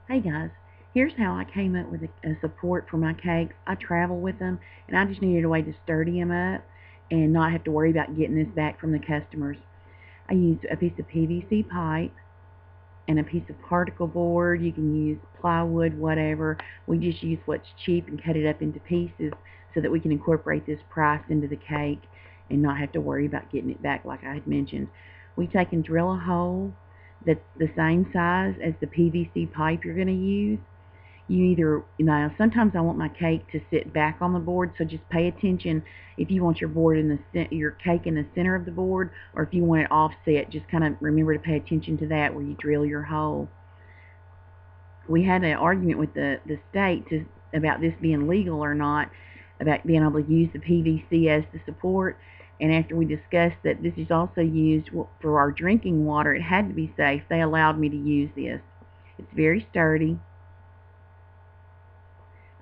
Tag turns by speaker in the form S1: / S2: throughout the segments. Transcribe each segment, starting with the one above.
S1: Hey guys, here's how I came up with a support for my cakes. I travel with them, and I just needed a way to sturdy them up and not have to worry about getting this back from the customers. I used a piece of PVC pipe and a piece of particle board. You can use plywood, whatever. We just use what's cheap and cut it up into pieces so that we can incorporate this price into the cake and not have to worry about getting it back like I had mentioned. We take and drill a hole that's the same size as the PVC pipe you're going to use. You either, sometimes I want my cake to sit back on the board, so just pay attention if you want your board in your cake in the center of the board, or if you want it offset. Just kind of remember to pay attention to that where you drill your hole. We had an argument with the state about this being legal or not, about being able to use the PVC as the support. And after we discussed that this is also used for our drinking water, it had to be safe. They allowed me to use this. It's very sturdy.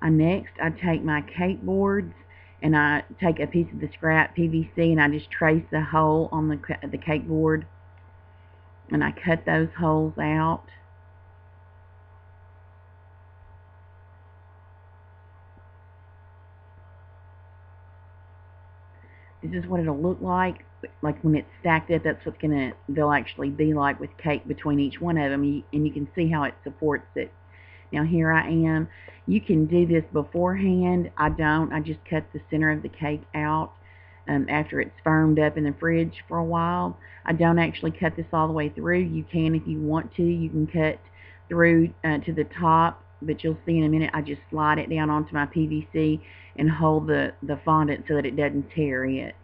S1: Next, I take my cake boards and I take a piece of the scrap PVC and I just trace the hole on the cake board, and I cut those holes out. This is what it'll look like when it's stacked up. That's what they'll actually be like with cake between each one of them, and you can see how it supports it. Now here I am. You can do this beforehand. I don't. I just cut the center of the cake out after it's firmed up in the fridge for a while. I don't actually cut this all the way through. You can if you want to. You can cut through to the top, but you'll see in a minute I just slide it down onto my PVC and hold the fondant so that it doesn't tear it.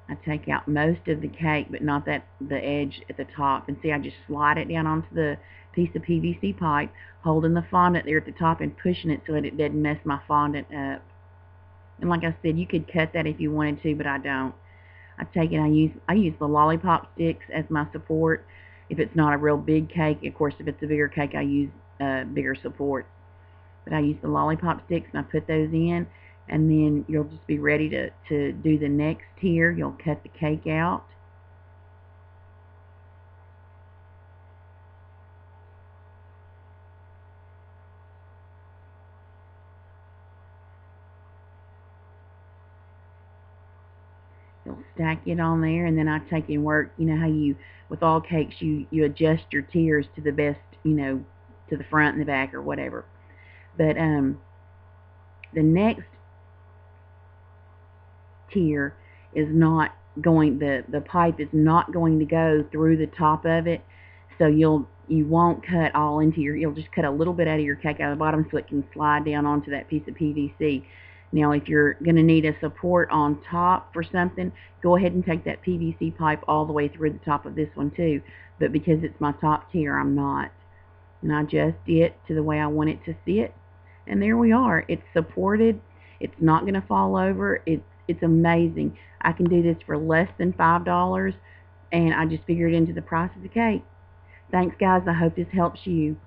S1: I take out most of the cake, but not the edge at the top. And see, I just slide it down onto the piece of PVC pipe, holding the fondant there at the top and pushing it so that it doesn't mess my fondant up. And like I said, you could cut that if you wanted to, but I don't. I take it. I use the lollipop sticks as my support. If it's not a real big cake, of course, if it's a bigger cake, I use bigger support. But I use the lollipop sticks and I put those in, and then you'll just be ready to do the next tier. You'll cut the cake out. You'll stack it on there, and then I take and work. You know how with all cakes, you adjust your tiers to the best, to the front and the back or whatever. But the next tier is not going, the pipe is not going to go through the top of it, so you won't cut all into you'll just cut a little bit out of your cake out of the bottom so it can slide down onto that piece of PVC. Now if you're going to need a support on top for something, go ahead and take that PVC pipe all the way through the top of this one too, but because it's my top tier, I'm not. And I adjust it to the way I want it to sit, and there we are. It's supported. It's not going to fall over. It's amazing. I can do this for less than $5, and I just figured it into the price of the cake. Thanks, guys. I hope this helps you.